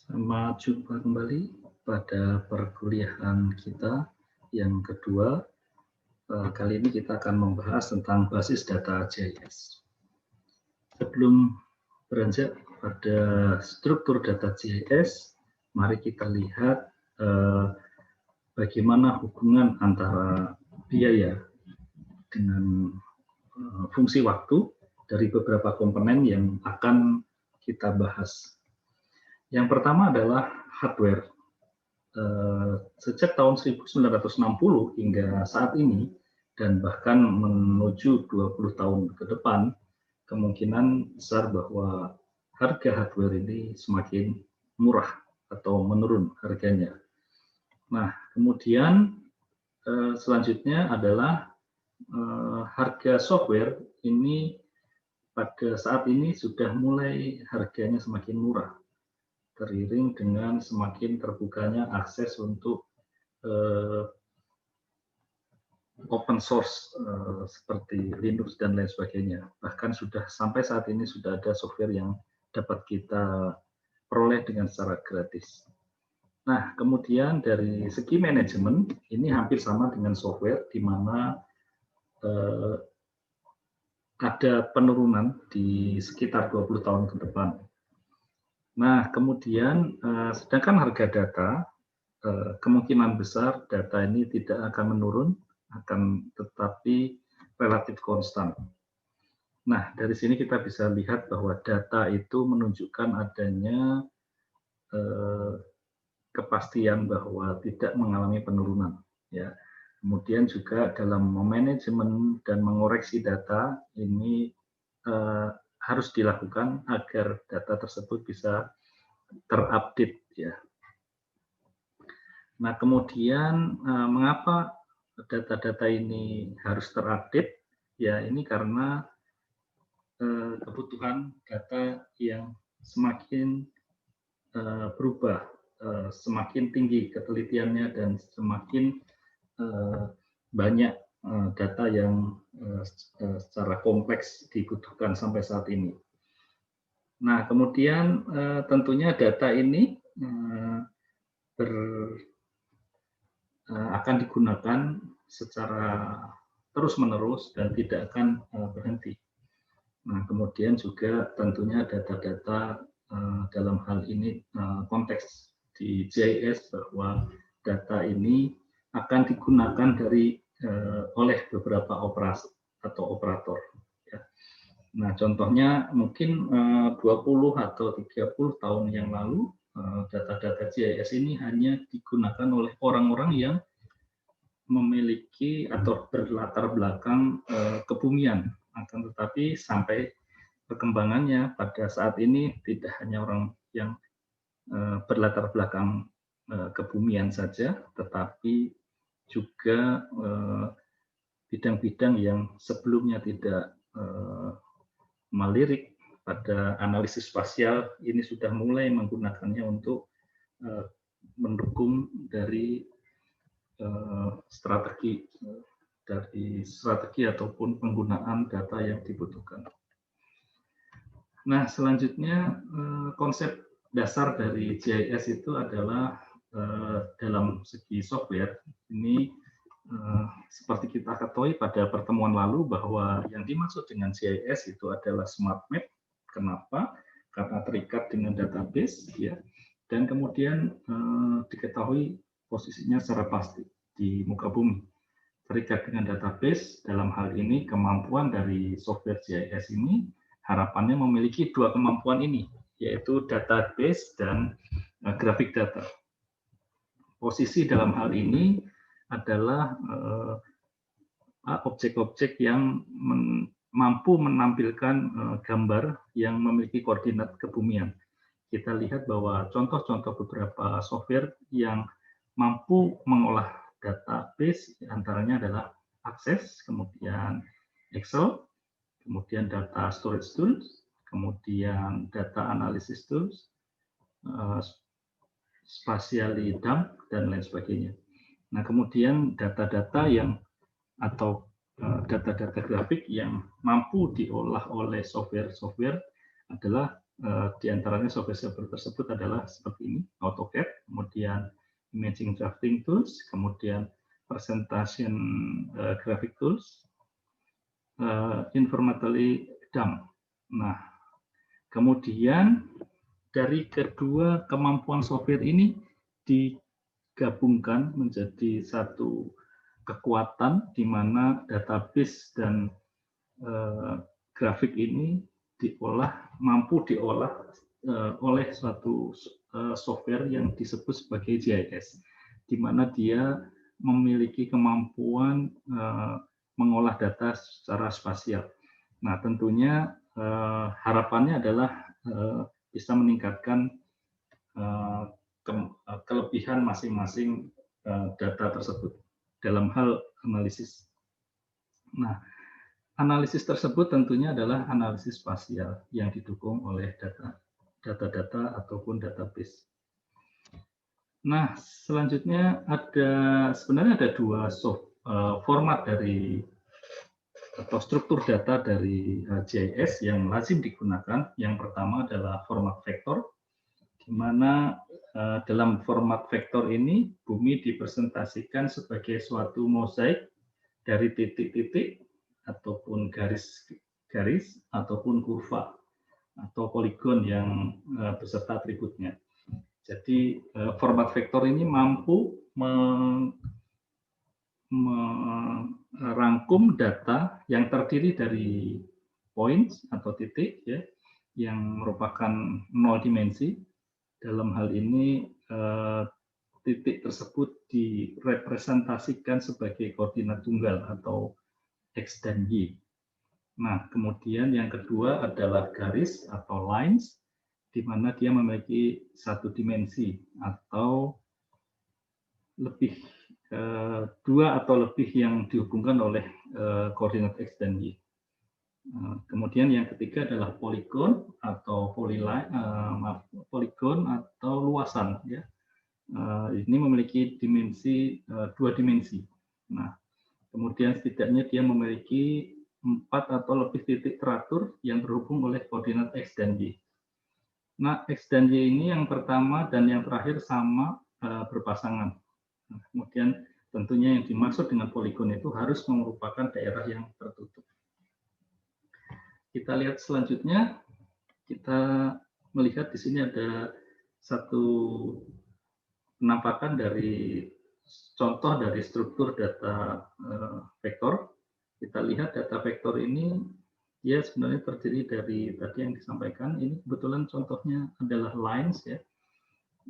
Selamat jumpa kembali pada perkuliahan kita yang kedua. Kali ini kita akan membahas tentang basis data GIS. Sebelum beranjak pada struktur data GIS, mari kita lihat bagaimana hubungan antara biaya dengan fungsi waktu dari beberapa komponen yang akan kita bahas. Yang pertama adalah hardware. Sejak tahun 1960 hingga saat ini, dan bahkan menuju 20 tahun ke depan, kemungkinan besar bahwa harga hardware ini semakin murah atau menurun harganya. Nah, kemudian selanjutnya adalah harga software ini pada saat ini sudah mulai harganya semakin murah, teriring dengan semakin terbukanya akses untuk open source seperti Linux dan lain sebagainya. Bahkan sudah sampai saat ini sudah ada software yang dapat kita peroleh dengan secara gratis. Nah, kemudian dari segi manajemen, ini hampir sama dengan software, di mana ada penurunan di sekitar 20 tahun ke depan. Nah, kemudian sedangkan harga data, kemungkinan besar data ini tidak akan menurun, akan tetapi relatif konstan. Nah, dari sini kita bisa lihat bahwa data itu menunjukkan adanya kepastian bahwa tidak mengalami penurunan. Ya. Kemudian juga dalam memanajemen dan mengoreksi data ini harus dilakukan agar data tersebut bisa terupdate. Ya. Nah, kemudian mengapa data-data ini harus terupdate? Ya, ini karena kebutuhan data yang semakin berubah, semakin tinggi ketelitiannya dan semakin banyak data yang secara kompleks dibutuhkan sampai saat ini. Nah, kemudian tentunya data ini akan digunakan secara terus-menerus dan tidak akan berhenti. Nah, kemudian juga tentunya data-data dalam hal ini konteks di GIS bahwa data ini akan digunakan oleh beberapa operasi atau operator. Ya. Nah, contohnya mungkin 20 atau 30 tahun yang lalu data-data GIS ini hanya digunakan oleh orang-orang yang memiliki atau berlatar belakang kebumian. Akan tetapi sampai perkembangannya pada saat ini tidak hanya orang yang berlatar belakang kebumian saja, tetapi juga bidang-bidang yang sebelumnya tidak melirik pada analisis spasial ini sudah mulai menggunakannya untuk mendukung dari strategi ataupun penggunaan data yang dibutuhkan. Nah, selanjutnya konsep dasar dari GIS itu adalah dalam segi software ini seperti kita ketahui pada pertemuan lalu bahwa yang dimaksud dengan GIS itu adalah smart map. Kenapa? Karena terikat dengan database, ya, dan kemudian diketahui posisinya secara pasti di muka bumi. Terikat dengan database, dalam hal ini kemampuan dari software GIS ini harapannya memiliki dua kemampuan ini, yaitu database dan grafik data. Posisi dalam hal ini adalah objek-objek yang mampu menampilkan gambar yang memiliki koordinat kebumian. Kita lihat bahwa contoh-contoh beberapa software yang mampu mengolah database antaranya adalah Access, kemudian Excel, kemudian Data Storage Tools, kemudian Data Analysis Tools, Spatially Dump, dan lain sebagainya. Nah, kemudian data-data yang atau data-data grafik yang mampu diolah oleh software-software adalah Di antaranya software tersebut adalah seperti ini, AutoCAD, kemudian Imaging Drafting Tools, kemudian Presentation Graphic Tools, Informatically Dumb. Nah, kemudian dari kedua kemampuan software ini digabungkan menjadi satu kekuatan di mana database dan grafik ini mampu diolah oleh suatu software yang disebut sebagai GIS, di mana dia memiliki kemampuan mengolah data secara spasial. Nah, tentunya harapannya adalah bisa meningkatkan kelebihan masing-masing data tersebut dalam hal analisis. Nah, analisis tersebut tentunya adalah analisis spasial yang didukung oleh data-data ataupun database. Nah, selanjutnya sebenarnya ada dua format dari atau struktur data dari GIS yang lazim digunakan. Yang pertama adalah format vektor, di mana dalam format vektor ini bumi dipresentasikan sebagai suatu mozaik dari titik-titik ataupun garis-garis ataupun kurva atau poligon yang beserta atributnya. Jadi format vektor ini mampu merangkum data yang terdiri dari points atau titik ya, yang merupakan 0 dimensi. Dalam hal ini titik tersebut direpresentasikan sebagai koordinat tunggal atau X dan Y. Nah, kemudian yang kedua adalah garis atau lines, di mana dia memiliki satu dimensi atau lebih dua atau lebih yang dihubungkan oleh koordinat X dan Y. Kemudian yang ketiga adalah poligon atau poligon atau luasan ya. Ini memiliki dimensi dua dimensi. Nah, kemudian setidaknya dia memiliki 4 atau lebih titik teratur yang terhubung oleh koordinat X dan Y. Nah, X dan Y ini yang pertama dan yang terakhir sama berpasangan. Nah, kemudian tentunya yang dimaksud dengan poligon itu harus merupakan daerah yang tertutup. Kita lihat selanjutnya, kita melihat di sini ada satu penampakan dari contoh dari struktur data vektor. Kita lihat data vektor ini dia sebenarnya terdiri dari tadi yang disampaikan. Ini kebetulan contohnya adalah lines ya.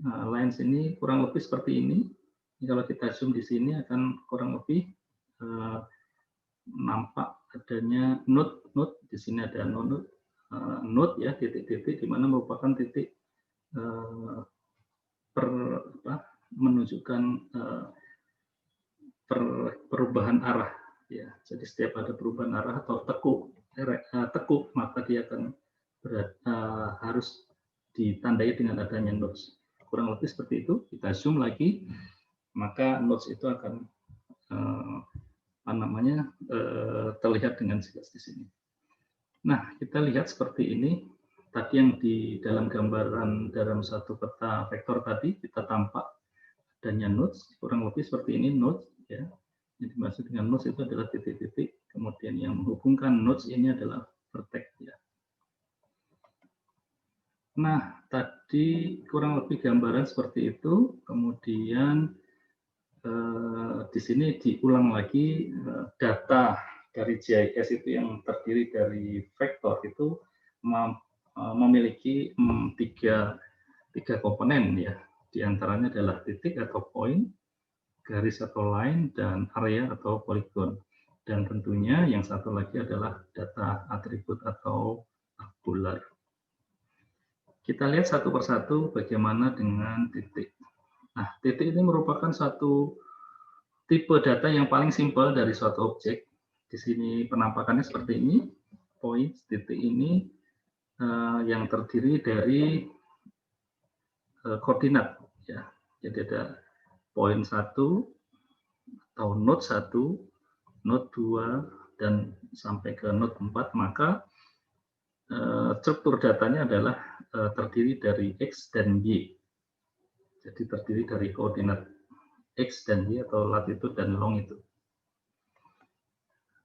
Nah, lines ini kurang lebih seperti ini. Kalau kita zoom di sini akan kurang lebih nampak adanya node. Di sini ada node ya, titik-titik di mana merupakan titik menunjukkan perubahan arah ya. Jadi setiap ada perubahan arah atau tekuk maka dia akan harus ditandai dengan adanya nodes. Kurang lebih seperti itu. Kita zoom lagi, maka nodes itu akan terlihat dengan jelas di sini. Nah, kita lihat seperti ini. Tadi yang di dalam gambaran dalam satu peta vektor tadi kita tampak adanya nodes, kurang lebih seperti ini nodes ya. Yang dimaksud dengan nodes itu adalah titik-titik, kemudian yang menghubungkan nodes ini adalah vertex ya. Nah, tadi kurang lebih gambaran seperti itu, kemudian di sini diulang lagi data dari GIS itu yang terdiri dari vektor itu memiliki tiga komponen ya. Di antaranya adalah titik atau point, garis atau line, dan area atau poligon. Dan tentunya yang satu lagi adalah data atribut atau tabular. Kita lihat satu persatu bagaimana dengan titik. Nah, titik ini merupakan satu tipe data yang paling simpel dari suatu objek. Di sini penampakannya seperti ini. Point titik ini yang terdiri dari koordinat ya. Jadi ada point 1 atau node 1, node 2 dan sampai ke node 4, maka struktur datanya adalah terdiri dari X dan Y. Jadi terdiri dari koordinat X dan Y atau latitude dan longitude.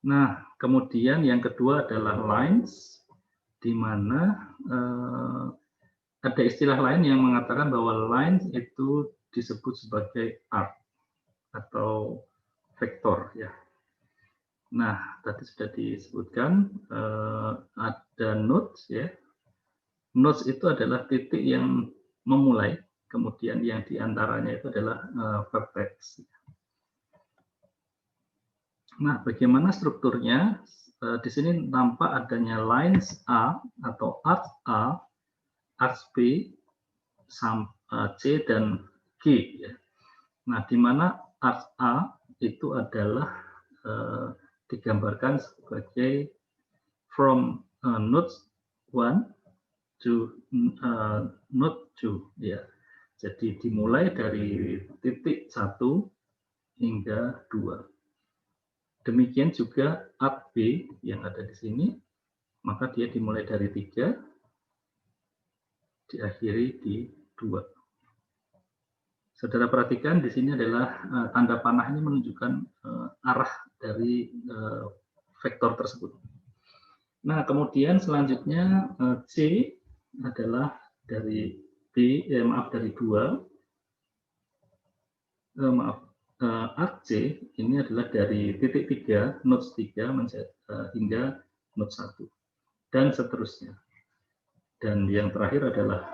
Nah, kemudian yang kedua adalah lines, di mana ada istilah lain yang mengatakan bahwa lines itu disebut sebagai arc atau vektor ya. Nah, tadi sudah disebutkan ada nodes ya. Nodes itu adalah titik yang memulai, kemudian yang diantaranya itu adalah vertex. Nah, bagaimana strukturnya? Di sini nampak adanya lines A atau arc A, arc B, C dan G. Ya. Nah, di mana arc A itu adalah digambarkan sebagai from node 1 to node 2. Ya. Jadi dimulai dari titik 1 hingga 2. Demikian juga arc B yang ada di sini, maka dia dimulai dari 3, diakhiri di 2. Saudara perhatikan di sini adalah tanda panah ini menunjukkan arah dari vektor tersebut. Nah, kemudian selanjutnya C adalah dari dari 2. Arc C ini adalah dari titik 3, nodes 3 hingga node 1 dan seterusnya. Dan yang terakhir adalah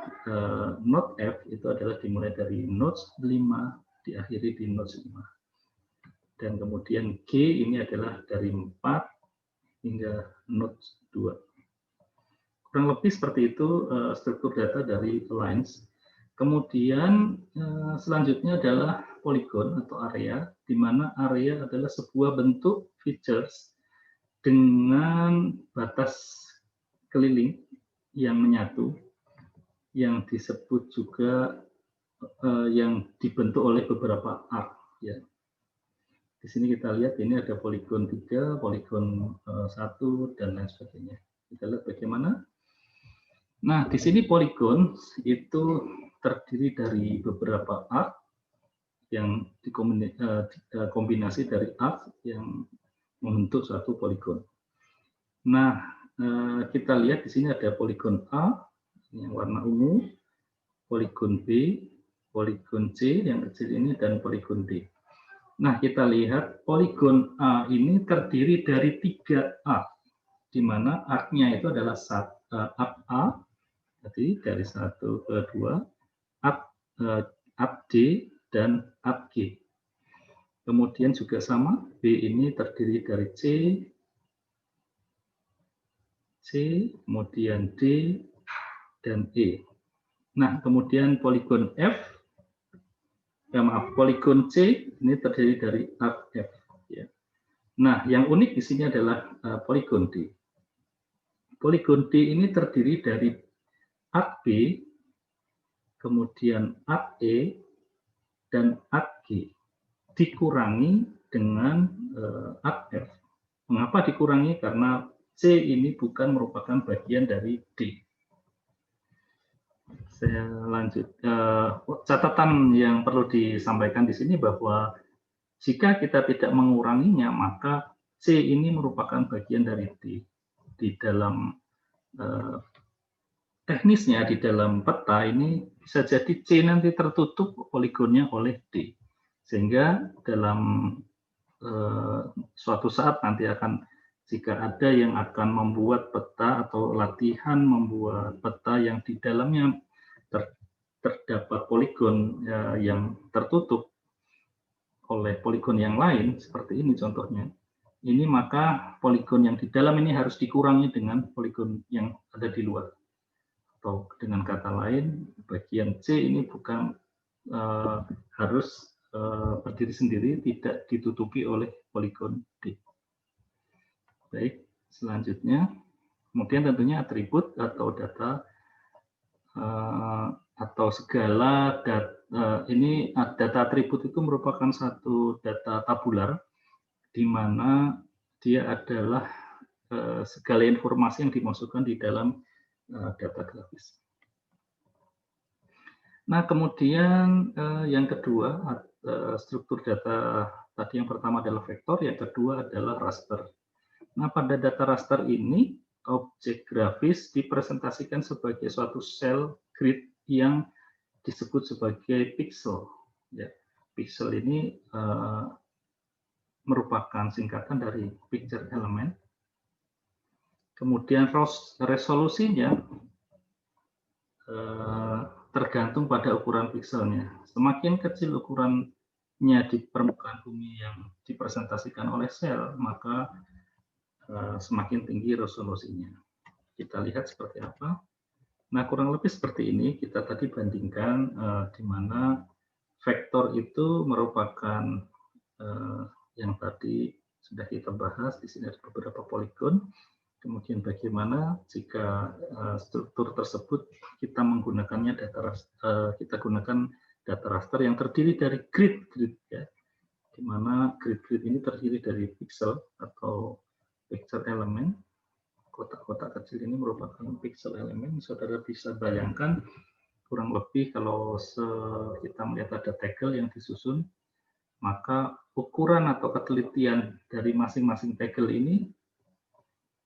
node F itu adalah dimulai dari nodes 5 diakhiri di nodes 5. Dan kemudian G ini adalah dari 4 hingga nodes 2. Kurang lebih seperti itu struktur data dari lines. Kemudian selanjutnya adalah poligon atau area, di mana area adalah sebuah bentuk features dengan batas keliling yang menyatu, yang disebut juga yang dibentuk oleh beberapa arc. Ya. Di sini kita lihat ini ada poligon 3, poligon 1, dan lain sebagainya. Kita lihat bagaimana. Nah, di sini poligon itu terdiri dari beberapa arc yang dikombinasi dari arc yang membentuk suatu poligon. Nah, kita lihat di sini ada poligon A yang warna ungu, poligon B, poligon C yang kecil ini, dan poligon D. Nah, kita lihat poligon A ini terdiri dari 3 arc, di mana arc-nya itu adalah arc A, jadi dari 1 ke 2, arc D, dan arc G. Kemudian juga sama, B ini terdiri dari C, kemudian D, dan E. Nah, kemudian poligon F, poligon C ini terdiri dari arc F. Ya. Nah, yang unik di sini adalah poligon D. Poligon D ini terdiri dari arc B, kemudian arc E, dan arc G, dikurangi dengan arc F. Mengapa dikurangi? Karena C ini bukan merupakan bagian dari D. Saya lanjut. Catatan yang perlu disampaikan di sini bahwa jika kita tidak menguranginya, maka C ini merupakan bagian dari D. Di dalam teknisnya, di dalam peta ini bisa jadi C nanti tertutup poligonnya oleh D. Sehingga dalam suatu saat nanti jika ada yang akan membuat peta atau latihan membuat peta yang di dalamnya terdapat poligon yang tertutup oleh poligon yang lain, seperti ini contohnya, ini maka poligon yang di dalam ini harus dikurangi dengan poligon yang ada di luar. Atau dengan kata lain, bagian C ini bukan harus berdiri sendiri, tidak ditutupi oleh poligon D. Baik, selanjutnya, kemudian tentunya atribut atau data atau segala data atribut itu merupakan satu data tabular, di mana dia adalah segala informasi yang dimasukkan di dalam data grafis. Nah, kemudian yang kedua, struktur data tadi yang pertama adalah vektor, yang kedua adalah raster. Nah, pada data raster ini, objek grafis dipresentasikan sebagai suatu sel grid yang disebut sebagai pixel. Ya, pixel ini merupakan singkatan dari picture element. Kemudian resolusinya tergantung pada ukuran pixelnya. Semakin kecil ukurannya di permukaan bumi yang dipresentasikan oleh sel, maka semakin tinggi resolusinya. Kita lihat seperti apa. Nah, kurang lebih seperti ini. Kita tadi bandingkan di mana vektor itu merupakan yang tadi sudah kita bahas. Di sini ada beberapa poligon. Kemudian bagaimana jika struktur tersebut kita menggunakannya kita gunakan data raster yang terdiri dari grid ya, di mana grid ini terdiri dari pixel atau picture element. Kotak-kotak kecil ini merupakan pixel elemen. Saudara bisa bayangkan kurang lebih kalau kita melihat ada tegel yang disusun, maka ukuran atau ketelitian dari masing-masing tegel ini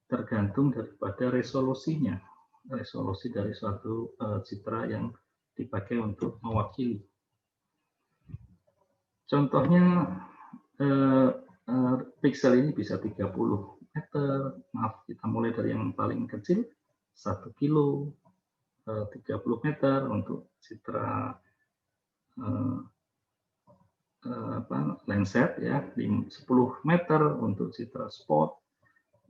tergantung daripada resolusinya, resolusi dari suatu citra yang dipakai untuk mewakili. Contohnya pixel ini bisa 30 meter, maaf, kita mulai dari yang paling kecil 1 kilo, 30 meter untuk citra Landsat ya, 10 meter untuk citra spot,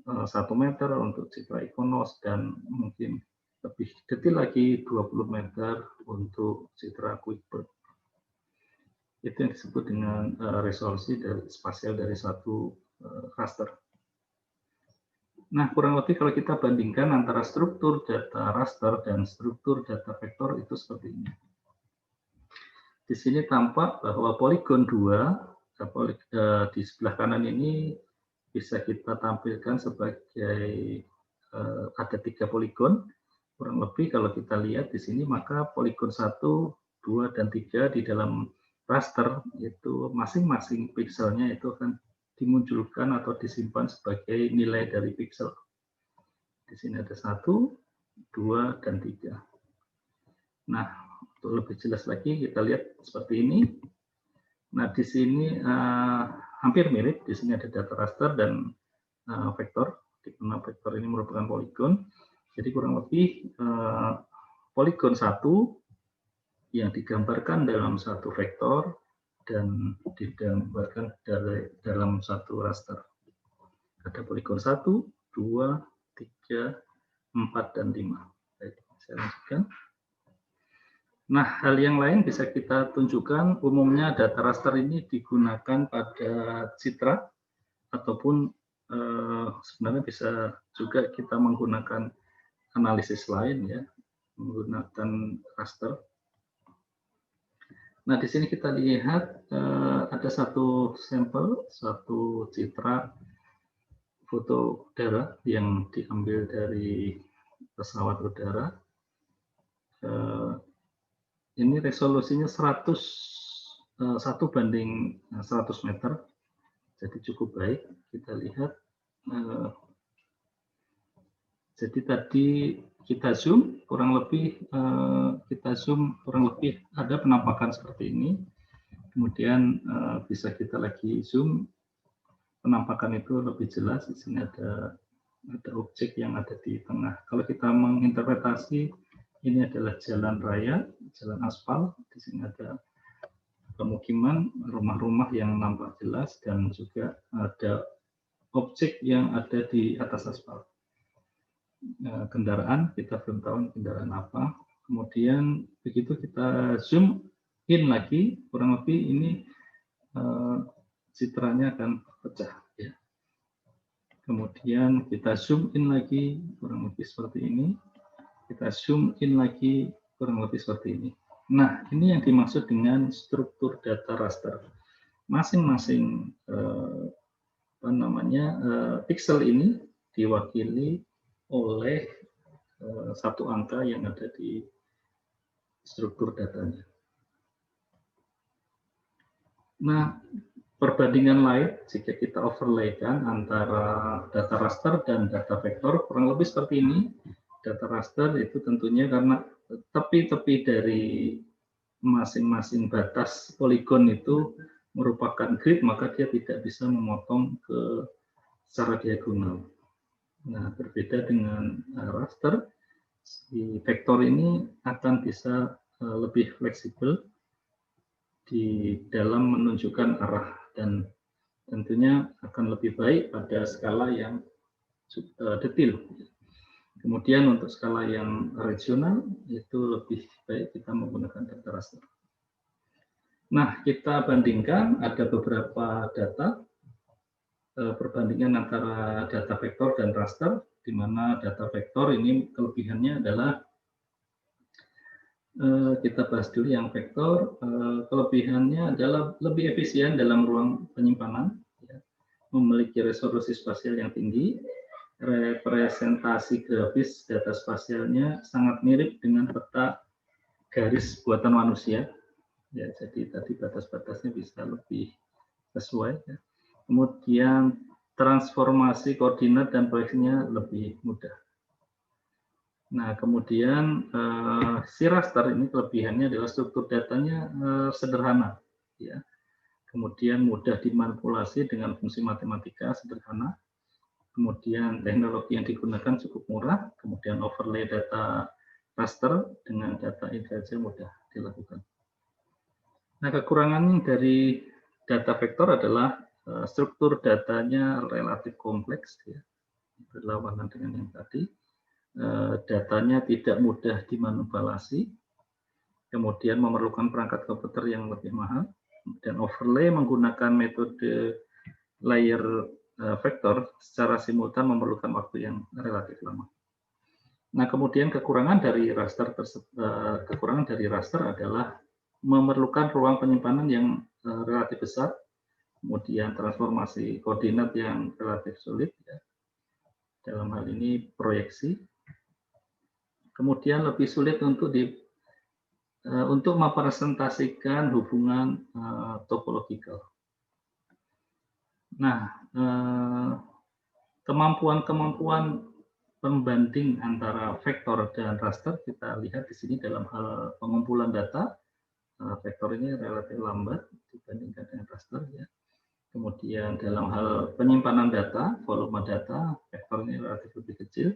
1 meter untuk citra Ikonos, dan mungkin lebih detail lagi 20 meter untuk citra QuickBird. Itu yang disebut dengan resolusi dari spasial dari satu raster. Nah, kurang lebih kalau kita bandingkan antara struktur data raster dan struktur data vektor itu seperti ini. Di sini tampak bahwa poligon 2 di sebelah kanan ini bisa kita tampilkan sebagai ada 3 poligon. Kurang lebih kalau kita lihat di sini, maka poligon 1, 2, dan 3 di dalam raster itu masing-masing pixelnya itu akan dimunculkan atau disimpan sebagai nilai dari pixel. Di sini ada 1, 2, dan 3. Nah, untuk lebih jelas lagi kita lihat seperti ini. Nah, di sini hampir mirip. Di sini ada data raster dan vektor. Di mana vektor ini merupakan poligon. Jadi kurang lebih poligon 1 yang digambarkan dalam satu vektor dan digambarkan dalam satu raster. Ada poligon 1, 2, 3, 4, dan 5. Baik, saya lanjutkan. Nah, hal yang lain bisa kita tunjukkan, umumnya data raster ini digunakan pada citra, ataupun sebenarnya bisa juga kita menggunakan analisis lain ya, menggunakan raster. Nah, di sini kita lihat ada satu sampel, satu citra foto udara yang diambil dari pesawat udara. Ini resolusinya 100 banding 100 meter, jadi cukup baik. Kita lihat. Jadi tadi kita zoom kurang lebih ada penampakan seperti ini. Kemudian bisa kita lagi zoom, penampakan itu lebih jelas. Di sini ada objek yang ada di tengah. Kalau kita menginterpretasi ini adalah jalan raya, jalan aspal. Di sini ada pemukiman, rumah-rumah yang nampak jelas, dan juga ada objek yang ada di atas aspal. Kendaraan, kita belum tahu kendaraan apa. Kemudian begitu kita zoom in lagi, kurang lebih ini citranya akan pecah ya. Kemudian kita zoom in lagi, kurang lebih seperti ini. Kita zoom in lagi, kurang lebih seperti ini. Nah, ini yang dimaksud dengan struktur data raster. Masing-masing pixel ini diwakili oleh satu angka yang ada di struktur datanya. Nah, perbandingan lain jika kita overlaykan antara data raster dan data vektor kurang lebih seperti ini. Data raster itu tentunya karena tepi-tepi dari masing-masing batas poligon itu merupakan grid, maka dia tidak bisa memotong ke secara diagonal. Nah, berbeda dengan raster, si vektor ini akan bisa lebih fleksibel di dalam menunjukkan arah dan tentunya akan lebih baik pada skala yang detail. Kemudian untuk skala yang regional itu lebih baik kita menggunakan data raster. Nah, kita bandingkan ada beberapa data perbandingan antara data vektor dan raster, di mana data vektor ini kelebihannya adalah kita bahas dulu yang vektor. Kelebihannya adalah lebih efisien dalam ruang penyimpanan, ya, memiliki resolusi spasial yang tinggi, representasi grafis data spasialnya sangat mirip dengan peta garis buatan manusia. Ya, jadi tadi batas-batasnya bisa lebih sesuai. Ya. Kemudian transformasi koordinat dan proyeksinya lebih mudah. Nah, kemudian si raster ini kelebihannya adalah struktur datanya sederhana, ya. Kemudian mudah dimanipulasi dengan fungsi matematika sederhana. Kemudian teknologi yang digunakan cukup murah. Kemudian overlay data raster dengan data interaksi mudah dilakukan. Nah, kekurangan dari data vektor adalah struktur datanya relatif kompleks, ya, berlawanan dengan yang tadi. Datanya tidak mudah dimanipulasi, kemudian memerlukan perangkat komputer yang lebih mahal, dan overlay menggunakan metode layer vektor secara simultan memerlukan waktu yang relatif lama. Nah, kemudian kekurangan dari raster adalah memerlukan ruang penyimpanan yang relatif besar, kemudian transformasi koordinat yang relatif sulit, ya. Dalam hal ini proyeksi, kemudian lebih sulit untuk merepresentasikan hubungan topologikal. Nah, kemampuan pembanding antara vektor dan raster kita lihat di sini dalam hal pengumpulan data. Vektor ini relatif lambat dibandingkan dengan raster, ya. Kemudian dalam hal penyimpanan data, volume data, vektor ini relatif lebih kecil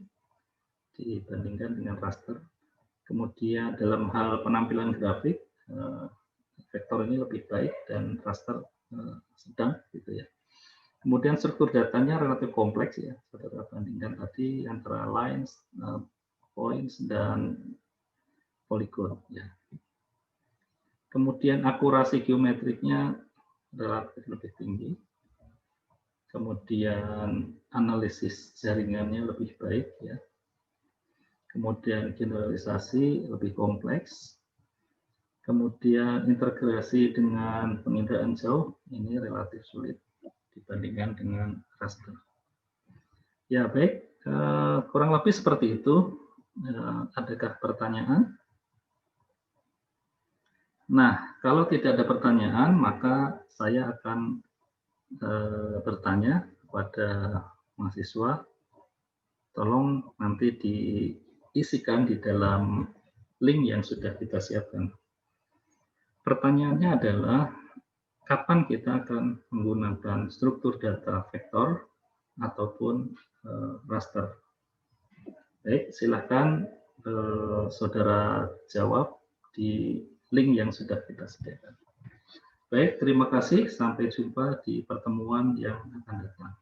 dibandingkan dengan raster. Kemudian dalam hal penampilan grafik, vektor ini lebih baik dan raster sedang, gitu ya. Kemudian struktur datanya relatif kompleks, ya, saudara bandingkan tadi antara lines, points dan polygon, ya. Kemudian akurasi geometriknya relatif lebih tinggi. Kemudian analisis jaringannya lebih baik, ya. Kemudian generalisasi lebih kompleks. Kemudian integrasi dengan penginderaan jauh ini relatif sulit dibandingkan dengan raster. Ya, baik, kurang lebih seperti itu. Adakah pertanyaan? Nah, kalau tidak ada pertanyaan, maka saya akan bertanya kepada mahasiswa. Tolong nanti diisikan di dalam link yang sudah kita siapkan. Pertanyaannya adalah, kapan kita akan menggunakan struktur data vektor ataupun raster? Baik, silakan saudara jawab di link yang sudah kita sediakan. Baik, terima kasih. Sampai jumpa di pertemuan yang akan datang.